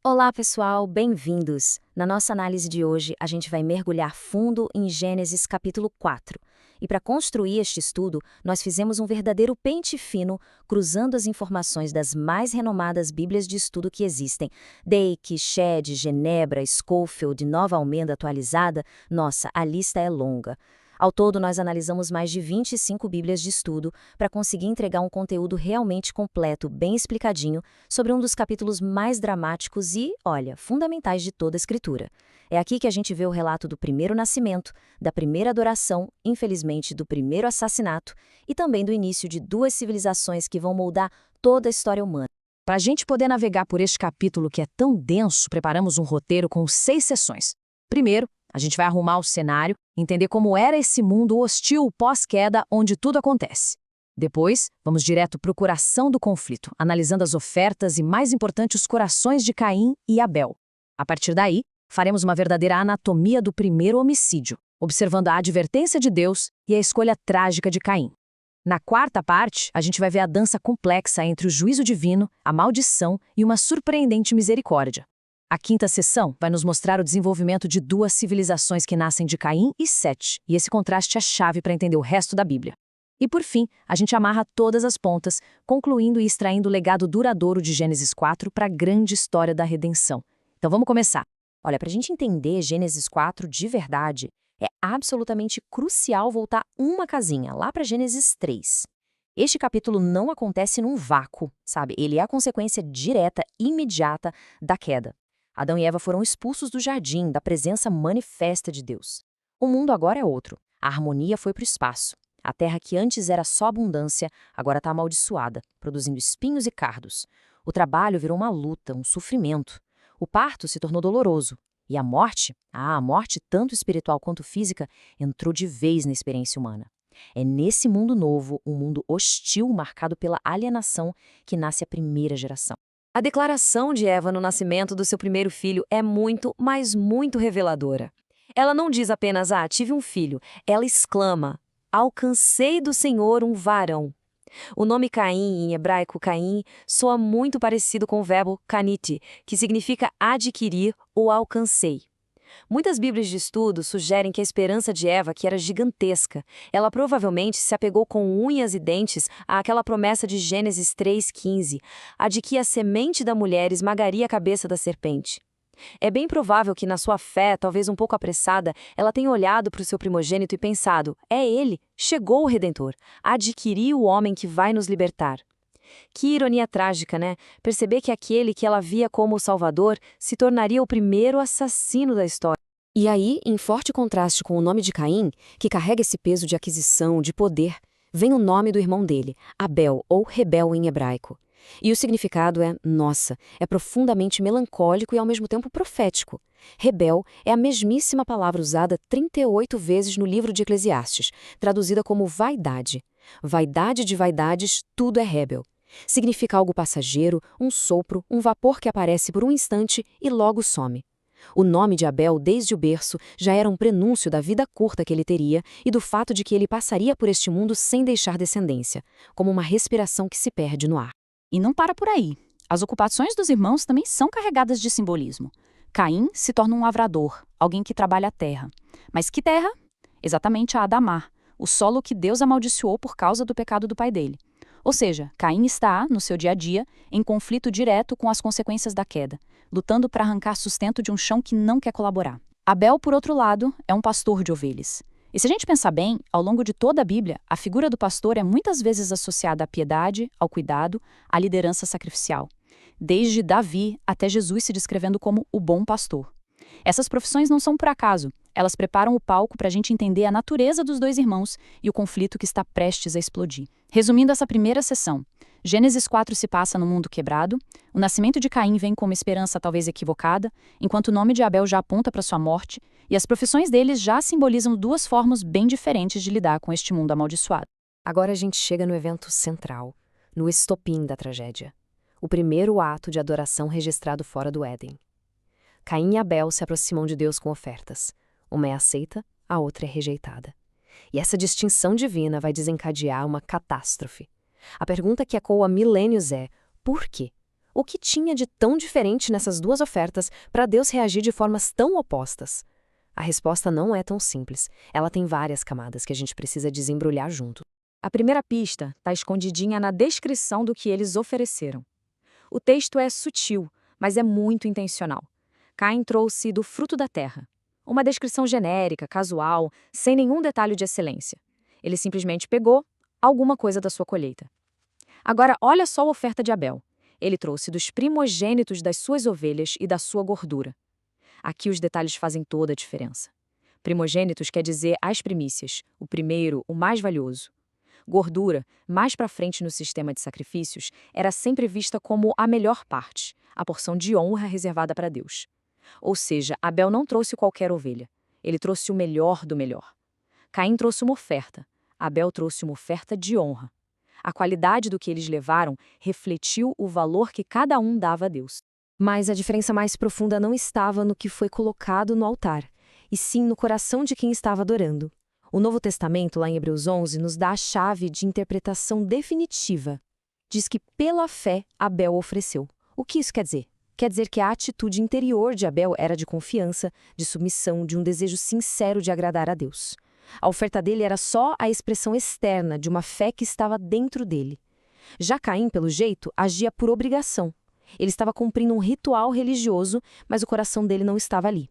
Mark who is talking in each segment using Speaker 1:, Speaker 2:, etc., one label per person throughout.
Speaker 1: Olá, pessoal, bem-vindos! Na nossa análise de hoje, a gente vai mergulhar fundo em Gênesis capítulo 4. E para construir este estudo, nós fizemos um verdadeiro pente fino, cruzando as informações das mais renomadas bíblias de estudo que existem. Dake, Shedd, Genebra, Scofield, Nova Almeida atualizada. Nossa, a lista é longa. Ao todo, nós analisamos mais de 25 bíblias de estudo para conseguir entregar um conteúdo realmente completo, bem explicadinho, sobre um dos capítulos mais dramáticos e, olha, fundamentais de toda a Escritura. É aqui que a gente vê o relato do primeiro nascimento, da primeira adoração, infelizmente do primeiro assassinato, e também do início de duas civilizações que vão moldar toda a história humana.
Speaker 2: Para a gente poder navegar por este capítulo que é tão denso, preparamos um roteiro com 6 sessões. Primeiro, a gente vai arrumar o cenário, entender como era esse mundo hostil pós-queda onde tudo acontece. Depois, vamos direto para o coração do conflito, analisando as ofertas e, mais importante, os corações de Caim e Abel. A partir daí, faremos uma verdadeira anatomia do primeiro homicídio, observando a advertência de Deus e a escolha trágica de Caim. Na quarta parte, a gente vai ver a dança complexa entre o juízo divino, a maldição e uma surpreendente misericórdia. A quinta sessão vai nos mostrar o desenvolvimento de duas civilizações que nascem de Caim e Sete, e esse contraste é a chave para entender o resto da Bíblia. E por fim, a gente amarra todas as pontas, concluindo e extraindo o legado duradouro de Gênesis 4 para a grande história da redenção. Então vamos começar.
Speaker 1: Olha, para a gente entender Gênesis 4 de verdade, é absolutamente crucial voltar uma casinha, lá para Gênesis 3. Este capítulo não acontece num vácuo, sabe? Ele é a consequência direta, imediata da queda. Adão e Eva foram expulsos do jardim, da presença manifesta de Deus. O mundo agora é outro. A harmonia foi para o espaço. A terra que antes era só abundância, agora está amaldiçoada, produzindo espinhos e cardos. O trabalho virou uma luta, um sofrimento. O parto se tornou doloroso. E a morte tanto espiritual quanto física, entrou de vez na experiência humana. É nesse mundo novo, um mundo hostil marcado pela alienação, que nasce a primeira geração. A declaração de Eva no nascimento do seu primeiro filho é muito, mas muito reveladora. Ela não diz apenas, tive um filho. Ela exclama, alcancei do Senhor um varão. O nome Caim, em hebraico Caim, soa muito parecido com o verbo kaniti, que significa adquirir ou alcancei. Muitas bíblias de estudo sugerem que a esperança de Eva que era gigantesca. Ela provavelmente se apegou com unhas e dentes àquela promessa de Gênesis 3,15, a de que a semente da mulher esmagaria a cabeça da serpente. É bem provável que na sua fé, talvez um pouco apressada, ela tenha olhado para o seu primogênito e pensado, é ele, chegou o Redentor, adquiriu o homem que vai nos libertar. Que ironia trágica, né? Perceber que aquele que ela via como o Salvador se tornaria o primeiro assassino da história. E aí, em forte contraste com o nome de Caim, que carrega esse peso de aquisição, de poder, vem o nome do irmão dele, Abel, ou Rebel em hebraico. E o significado é profundamente melancólico e ao mesmo tempo profético. Rebel é a mesmíssima palavra usada 38 vezes no livro de Eclesiastes, traduzida como vaidade. Vaidade de vaidades, tudo é rebel. Significa algo passageiro, um sopro, um vapor que aparece por um instante e logo some. O nome de Abel, desde o berço, já era um prenúncio da vida curta que ele teria e do fato de que ele passaria por este mundo sem deixar descendência, como uma respiração que se perde no ar.
Speaker 2: E não para por aí. As ocupações dos irmãos também são carregadas de simbolismo. Caim se torna um lavrador, alguém que trabalha a terra. Mas que terra? Exatamente a Adamá, o solo que Deus amaldiçoou por causa do pecado do pai dele. Ou seja, Caim está, no seu dia a dia, em conflito direto com as consequências da queda, lutando para arrancar sustento de um chão que não quer colaborar. Abel, por outro lado, é um pastor de ovelhas. E se a gente pensar bem, ao longo de toda a Bíblia, a figura do pastor é muitas vezes associada à piedade, ao cuidado, à liderança sacrificial. Desde Davi até Jesus se descrevendo como o bom pastor. Essas profissões não são por acaso, elas preparam o palco para a gente entender a natureza dos dois irmãos e o conflito que está prestes a explodir. Resumindo essa primeira sessão, Gênesis 4 se passa no mundo quebrado, o nascimento de Caim vem com uma esperança talvez equivocada, enquanto o nome de Abel já aponta para sua morte, e as profissões deles já simbolizam duas formas bem diferentes de lidar com este mundo amaldiçoado.
Speaker 1: Agora a gente chega no evento central, no estopim da tragédia. O primeiro ato de adoração registrado fora do Éden. Caim e Abel se aproximam de Deus com ofertas. Uma é aceita, a outra é rejeitada. E essa distinção divina vai desencadear uma catástrofe. A pergunta que ecoa há milênios é, por quê? O que tinha de tão diferente nessas duas ofertas para Deus reagir de formas tão opostas? A resposta não é tão simples. Ela tem várias camadas que a gente precisa desembrulhar junto. A primeira pista está escondidinha na descrição do que eles ofereceram. O texto é sutil, mas é muito intencional. Caim trouxe do fruto da terra. Uma descrição genérica, casual, sem nenhum detalhe de excelência. Ele simplesmente pegou alguma coisa da sua colheita. Agora, olha só a oferta de Abel. Ele trouxe dos primogênitos das suas ovelhas e da sua gordura. Aqui os detalhes fazem toda a diferença. Primogênitos quer dizer as primícias, o primeiro, o mais valioso. Gordura, mais para frente no sistema de sacrifícios, era sempre vista como a melhor parte, a porção de honra reservada para Deus. Ou seja, Abel não trouxe qualquer ovelha. Ele trouxe o melhor do melhor. Caim trouxe uma oferta. Abel trouxe uma oferta de honra. A qualidade do que eles levaram refletiu o valor que cada um dava a Deus. Mas a diferença mais profunda não estava no que foi colocado no altar, e sim no coração de quem estava adorando. O Novo Testamento, lá em Hebreus 11, nos dá a chave de interpretação definitiva. Diz que pela fé Abel ofereceu. O que isso quer dizer? Quer dizer que a atitude interior de Abel era de confiança, de submissão, de um desejo sincero de agradar a Deus. A oferta dele era só a expressão externa de uma fé que estava dentro dele. Já Caim, pelo jeito, agia por obrigação. Ele estava cumprindo um ritual religioso, mas o coração dele não estava ali.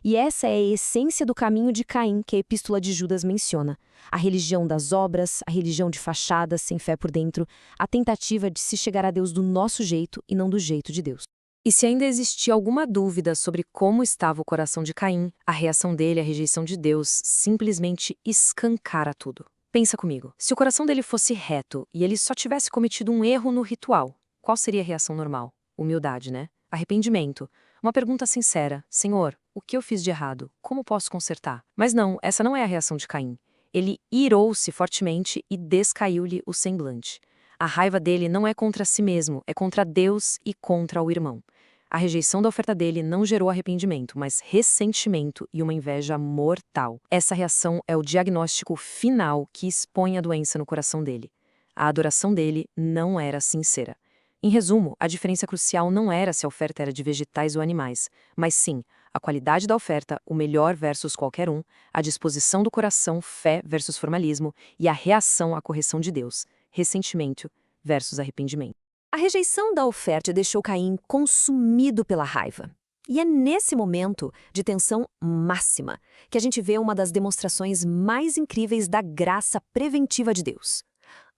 Speaker 1: E essa é a essência do caminho de Caim que a Epístola de Judas menciona. A religião das obras, a religião de fachada, sem fé por dentro, a tentativa de se chegar a Deus do nosso jeito e não do jeito de Deus. E se ainda existia alguma dúvida sobre como estava o coração de Caim, a reação dele à rejeição de Deus simplesmente escancara tudo. Pensa comigo, se o coração dele fosse reto e ele só tivesse cometido um erro no ritual, qual seria a reação normal? Humildade, né? Arrependimento. Uma pergunta sincera. Senhor, o que eu fiz de errado? Como posso consertar? Mas não, essa não é a reação de Caim. Ele irou-se fortemente e descaiu-lhe o semblante. A raiva dele não é contra si mesmo, é contra Deus e contra o irmão. A rejeição da oferta dele não gerou arrependimento, mas ressentimento e uma inveja mortal. Essa reação é o diagnóstico final que expõe a doença no coração dele. A adoração dele não era sincera. Em resumo, a diferença crucial não era se a oferta era de vegetais ou animais, mas sim a qualidade da oferta, o melhor versus qualquer um, a disposição do coração, fé versus formalismo e a reação à correção de Deus, ressentimento versus arrependimento. A rejeição da oferta deixou Caim consumido pela raiva. E é nesse momento de tensão máxima que a gente vê uma das demonstrações mais incríveis da graça preventiva de Deus.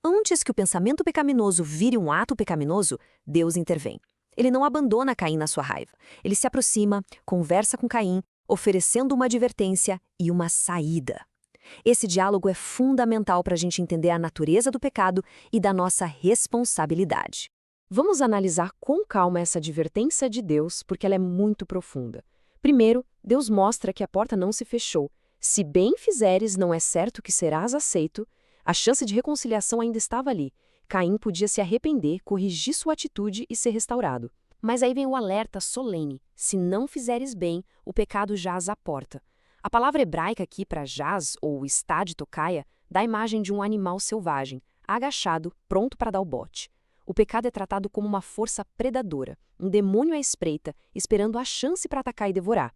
Speaker 1: Antes que o pensamento pecaminoso vire um ato pecaminoso, Deus intervém. Ele não abandona Caim na sua raiva. Ele se aproxima, conversa com Caim, oferecendo uma advertência e uma saída. Esse diálogo é fundamental para a gente entender a natureza do pecado e da nossa responsabilidade. Vamos analisar com calma essa advertência de Deus, porque ela é muito profunda. Primeiro, Deus mostra que a porta não se fechou. Se bem fizeres, não é certo que serás aceito. A chance de reconciliação ainda estava ali. Caim podia se arrepender, corrigir sua atitude e ser restaurado. Mas aí vem o alerta solene. Se não fizeres bem, o pecado jaz à porta. A palavra hebraica aqui para jaz, ou está de tocaia, dá a imagem de um animal selvagem, agachado, pronto para dar o bote. O pecado é tratado como uma força predadora, um demônio à espreita, esperando a chance para atacar e devorar.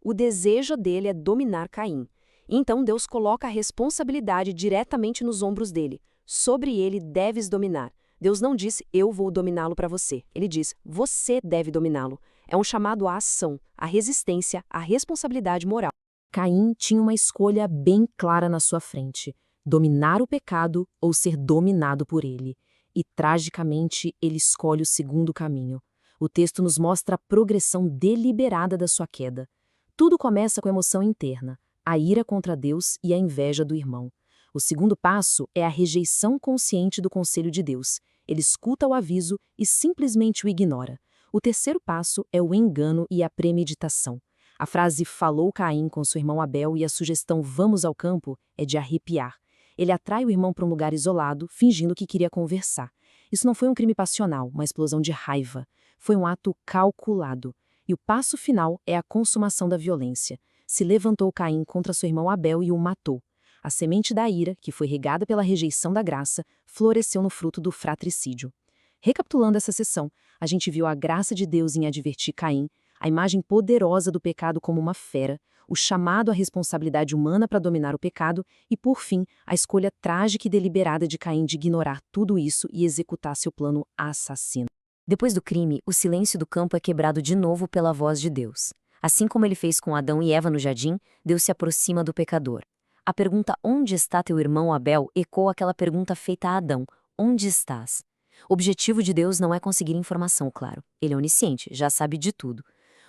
Speaker 1: O desejo dele é dominar Caim. Então Deus coloca a responsabilidade diretamente nos ombros dele. Sobre ele deves dominar. Deus não diz, eu vou dominá-lo para você. Ele diz, você deve dominá-lo. É um chamado à ação, à resistência, à responsabilidade moral. Caim tinha uma escolha bem clara na sua frente: dominar o pecado ou ser dominado por ele. E, tragicamente, ele escolhe o segundo caminho. O texto nos mostra a progressão deliberada da sua queda. Tudo começa com a emoção interna, a ira contra Deus e a inveja do irmão. O segundo passo é a rejeição consciente do conselho de Deus. Ele escuta o aviso e simplesmente o ignora. O terceiro passo é o engano e a premeditação. A frase "falou Caim com seu irmão Abel" e a sugestão "vamos ao campo" é de arrepiar. Ele atrai o irmão para um lugar isolado, fingindo que queria conversar. Isso não foi um crime passional, uma explosão de raiva. Foi um ato calculado. E o passo final é a consumação da violência. Se levantou Caim contra seu irmão Abel e o matou. A semente da ira, que foi regada pela rejeição da graça, floresceu no fruto do fratricídio. Recapitulando essa sessão, a gente viu a graça de Deus em advertir Caim, a imagem poderosa do pecado como uma fera, o chamado à responsabilidade humana para dominar o pecado e, por fim, a escolha trágica e deliberada de Caim de ignorar tudo isso e executar seu plano assassino. Depois do crime, o silêncio do campo é quebrado de novo pela voz de Deus. Assim como ele fez com Adão e Eva no jardim, Deus se aproxima do pecador. A pergunta "onde está teu irmão Abel?" ecoa aquela pergunta feita a Adão: onde estás? O objetivo de Deus não é conseguir informação, claro. Ele é onisciente, já sabe de tudo.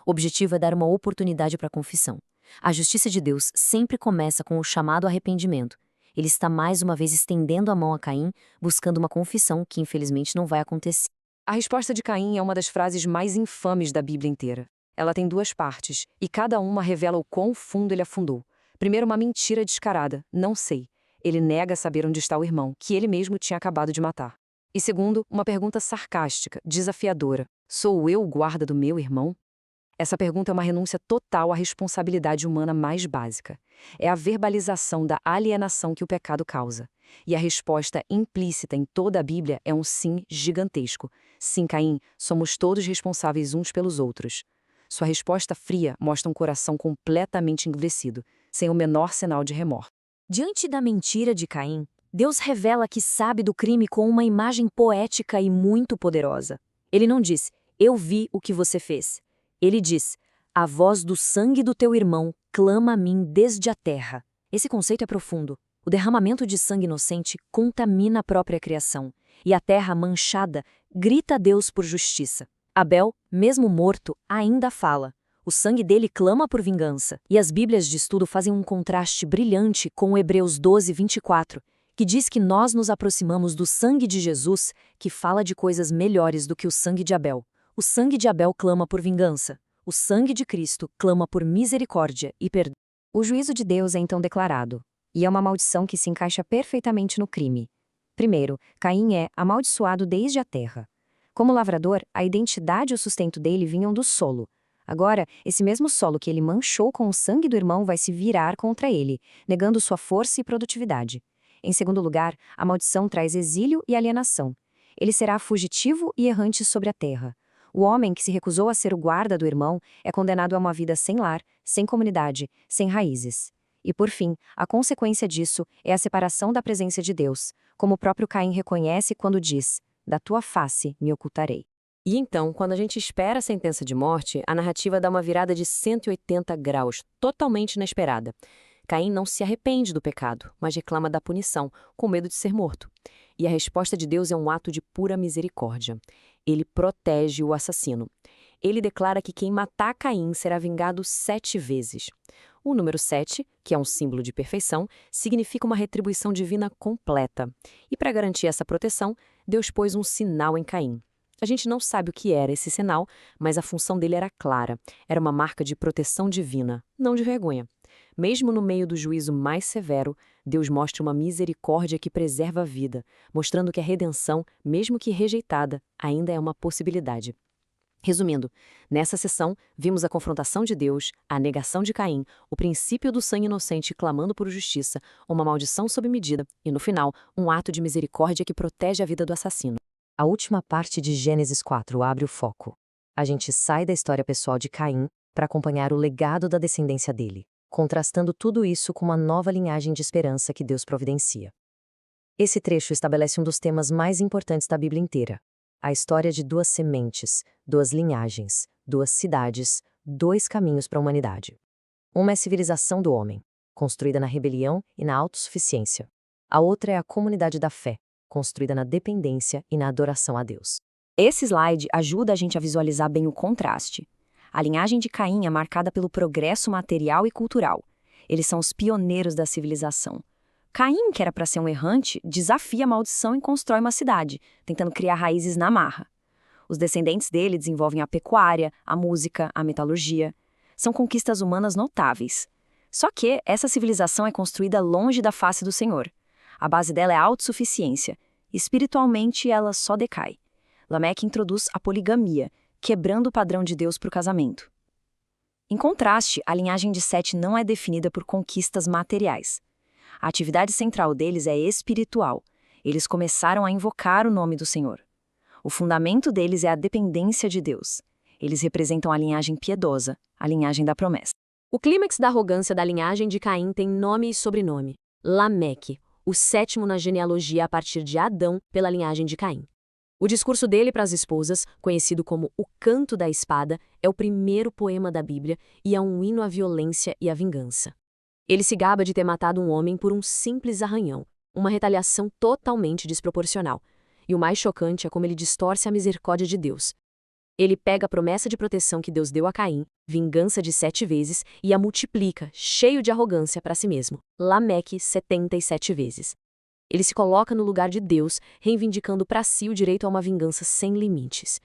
Speaker 1: O objetivo é dar uma oportunidade para a confissão. A justiça de Deus sempre começa com o chamado arrependimento. Ele está mais uma vez estendendo a mão a Caim, buscando uma confissão que infelizmente não vai acontecer. A resposta de Caim é uma das frases mais infames da Bíblia inteira. Ela tem duas partes, e cada uma revela o quão fundo ele afundou. Primeiro, uma mentira descarada: não sei. Ele nega saber onde está o irmão, que ele mesmo tinha acabado de matar. E segundo, uma pergunta sarcástica, desafiadora: sou eu o guarda do meu irmão? Essa pergunta é uma renúncia total à responsabilidade humana mais básica. É a verbalização da alienação que o pecado causa. E a resposta implícita em toda a Bíblia é um sim gigantesco. Sim, Caim, somos todos responsáveis uns pelos outros. Sua resposta fria mostra um coração completamente endurecido, sem o menor sinal de remorso. Diante da mentira de Caim, Deus revela que sabe do crime com uma imagem poética e muito poderosa. Ele não diz: eu vi o que você fez. Ele diz: a voz do sangue do teu irmão clama a mim desde a terra. Esse conceito é profundo. O derramamento de sangue inocente contamina a própria criação, e a terra manchada grita a Deus por justiça. Abel, mesmo morto, ainda fala. O sangue dele clama por vingança. E as Bíblias de estudo fazem um contraste brilhante com Hebreus 12, 24, que diz que nós nos aproximamos do sangue de Jesus, que fala de coisas melhores do que o sangue de Abel. O sangue de Abel clama por vingança. O sangue de Cristo clama por misericórdia e perdão. O juízo de Deus é então declarado, e é uma maldição que se encaixa perfeitamente no crime. Primeiro, Caim é amaldiçoado desde a terra. Como lavrador, a identidade e o sustento dele vinham do solo. Agora, esse mesmo solo que ele manchou com o sangue do irmão vai se virar contra ele, negando sua força e produtividade. Em segundo lugar, a maldição traz exílio e alienação. Ele será fugitivo e errante sobre a terra. O homem que se recusou a ser o guarda do irmão é condenado a uma vida sem lar, sem comunidade, sem raízes. E por fim, a consequência disso é a separação da presença de Deus, como o próprio Caim reconhece quando diz: da tua face me ocultarei. E então, quando a gente espera a sentença de morte, a narrativa dá uma virada de 180 graus, totalmente inesperada. Caim não se arrepende do pecado, mas reclama da punição, com medo de ser morto. E a resposta de Deus é um ato de pura misericórdia. Ele protege o assassino. Ele declara que quem matar Caim será vingado 7 vezes. O número 7, que é um símbolo de perfeição, significa uma retribuição divina completa. E para garantir essa proteção, Deus pôs um sinal em Caim. A gente não sabe o que era esse sinal, mas a função dele era clara. Era uma marca de proteção divina, não de vergonha. Mesmo no meio do juízo mais severo, Deus mostra uma misericórdia que preserva a vida, mostrando que a redenção, mesmo que rejeitada, ainda é uma possibilidade. Resumindo, nessa sessão, vimos a confrontação de Deus, a negação de Caim, o princípio do sangue inocente clamando por justiça, uma maldição sob medida e, no final, um ato de misericórdia que protege a vida do assassino. A última parte de Gênesis 4 abre o foco. A gente sai da história pessoal de Caim para acompanhar o legado da descendência dele, contrastando tudo isso com uma nova linhagem de esperança que Deus providencia. Esse trecho estabelece um dos temas mais importantes da Bíblia inteira: a história de 2 sementes, 2 linhagens, 2 cidades, 2 caminhos para a humanidade. Uma é a civilização do homem, construída na rebelião e na autossuficiência. A outra é a comunidade da fé, construída na dependência e na adoração a Deus. Esse slide ajuda a gente a visualizar bem o contraste. A linhagem de Caim é marcada pelo progresso material e cultural. Eles são os pioneiros da civilização. Caim, que era para ser um errante, desafia a maldição e constrói uma cidade, tentando criar raízes na marra. Os descendentes dele desenvolvem a pecuária, a música, a metalurgia. São conquistas humanas notáveis. Só que essa civilização é construída longe da face do Senhor. A base dela é a autossuficiência. Espiritualmente, ela só decai. Lameque introduz a poligamia, quebrando o padrão de Deus para o casamento. Em contraste, a linhagem de Sete não é definida por conquistas materiais. A atividade central deles é espiritual. Eles começaram a invocar o nome do Senhor. O fundamento deles é a dependência de Deus. Eles representam a linhagem piedosa, a linhagem da promessa.
Speaker 3: O clímax da arrogância da linhagem de Caim tem nome e sobrenome: Lameque, o sétimo na genealogia a partir de Adão pela linhagem de Caim. O discurso dele para as esposas, conhecido como o Canto da Espada, é o primeiro poema da Bíblia e é um hino à violência e à vingança. Ele se gaba de ter matado um homem por um simples arranhão, uma retaliação totalmente desproporcional. E o mais chocante é como ele distorce a misericórdia de Deus. Ele pega a promessa de proteção que Deus deu a Caim, vingança de 7 vezes, e a multiplica, cheio de arrogância para si mesmo. Lameque 77 vezes. Ele se coloca no lugar de Deus, reivindicando para si o direito a uma vingança sem limites.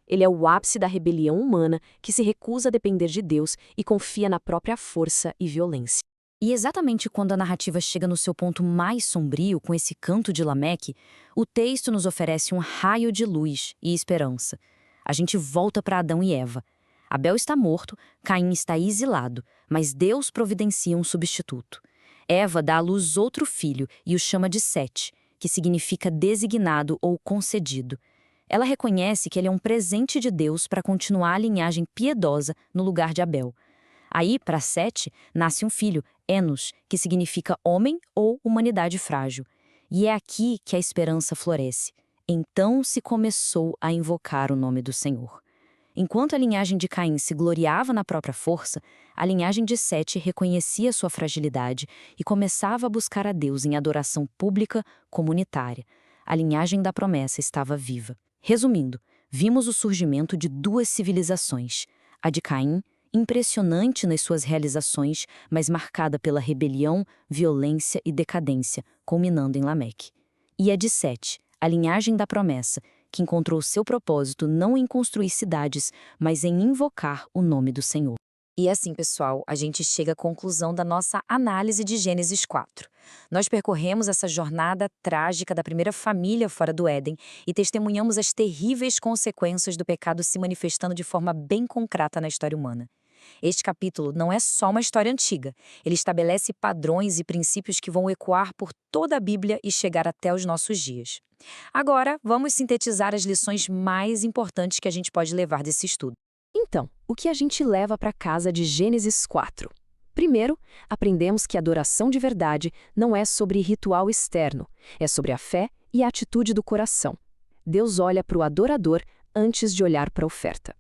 Speaker 3: Ele é o ápice da rebelião humana que se recusa a depender de Deus e confia na própria força e violência.
Speaker 1: E exatamente quando a narrativa chega no seu ponto mais sombrio, com esse canto de Lameque, o texto nos oferece um raio de luz e esperança. A gente volta para Adão e Eva. Abel está morto, Caim está exilado, mas Deus providencia um substituto. Eva dá à luz outro filho e o chama de Sete, que significa designado ou concedido. Ela reconhece que ele é um presente de Deus para continuar a linhagem piedosa no lugar de Abel. Aí, para Sete, nasce um filho, Enos, que significa homem ou humanidade frágil. E é aqui que a esperança floresce. Então se começou a invocar o nome do Senhor. Enquanto a linhagem de Caim se gloriava na própria força, a linhagem de Sete reconhecia sua fragilidade e começava a buscar a Deus em adoração pública, comunitária. A linhagem da promessa estava viva. Resumindo, vimos o surgimento de 2 civilizações. A de Caim, impressionante nas suas realizações, mas marcada pela rebelião, violência e decadência, culminando em Lameque. E a de Sete, a linhagem da promessa, que encontrou seu propósito não em construir cidades, mas em invocar o nome do Senhor. E assim, pessoal, a gente chega à conclusão da nossa análise de Gênesis 4. Nós percorremos essa jornada trágica da primeira família fora do Éden e testemunhamos as terríveis consequências do pecado se manifestando de forma bem concreta na história humana. Este capítulo não é só uma história antiga, ele estabelece padrões e princípios que vão ecoar por toda a Bíblia e chegar até os nossos dias. Agora, vamos sintetizar as lições mais importantes que a gente pode levar desse estudo.
Speaker 3: Então, o que a gente leva para casa de Gênesis 4? Primeiro, aprendemos que a adoração de verdade não é sobre ritual externo, é sobre a fé e a atitude do coração. Deus olha para o adorador antes de olhar para a oferta.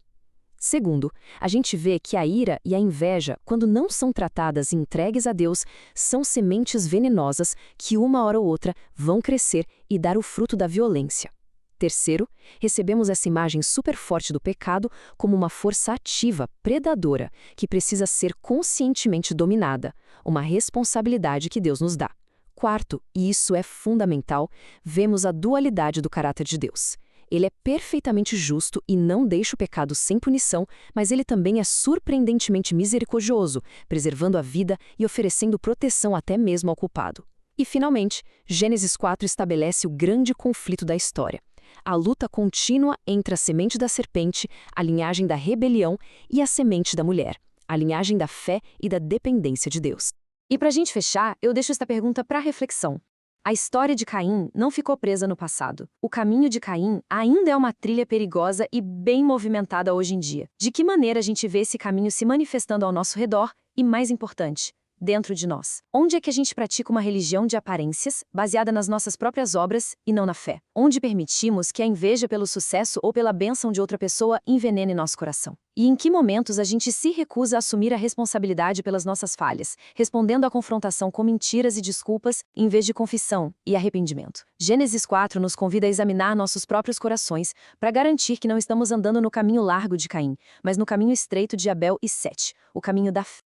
Speaker 3: Segundo, a gente vê que a ira e a inveja, quando não são tratadas e entregues a Deus, são sementes venenosas que uma hora ou outra vão crescer e dar o fruto da violência. Terceiro, recebemos essa imagem super forte do pecado como uma força ativa, predadora, que precisa ser conscientemente dominada, uma responsabilidade que Deus nos dá. Quarto, e isso é fundamental, vemos a dualidade do caráter de Deus. Ele é perfeitamente justo e não deixa o pecado sem punição, mas ele também é surpreendentemente misericordioso, preservando a vida e oferecendo proteção até mesmo ao culpado. E, finalmente, Gênesis 4 estabelece o grande conflito da história. A luta contínua entre a semente da serpente, a linhagem da rebelião, e a semente da mulher, a linhagem da fé e da dependência de Deus. E para a gente fechar, eu deixo esta pergunta para reflexão. A história de Caim não ficou presa no passado. O caminho de Caim ainda é uma trilha perigosa e bem movimentada hoje em dia. De que maneira a gente vê esse caminho se manifestando ao nosso redor e, mais importante, dentro de nós? Onde é que a gente pratica uma religião de aparências, baseada nas nossas próprias obras e não na fé? Onde permitimos que a inveja pelo sucesso ou pela bênção de outra pessoa envenene nosso coração? E em que momentos a gente se recusa a assumir a responsabilidade pelas nossas falhas, respondendo à confrontação com mentiras e desculpas, em vez de confissão e arrependimento? Gênesis 4 nos convida a examinar nossos próprios corações para garantir que não estamos andando no caminho largo de Caim, mas no caminho estreito de Abel e Sete, o caminho da fé.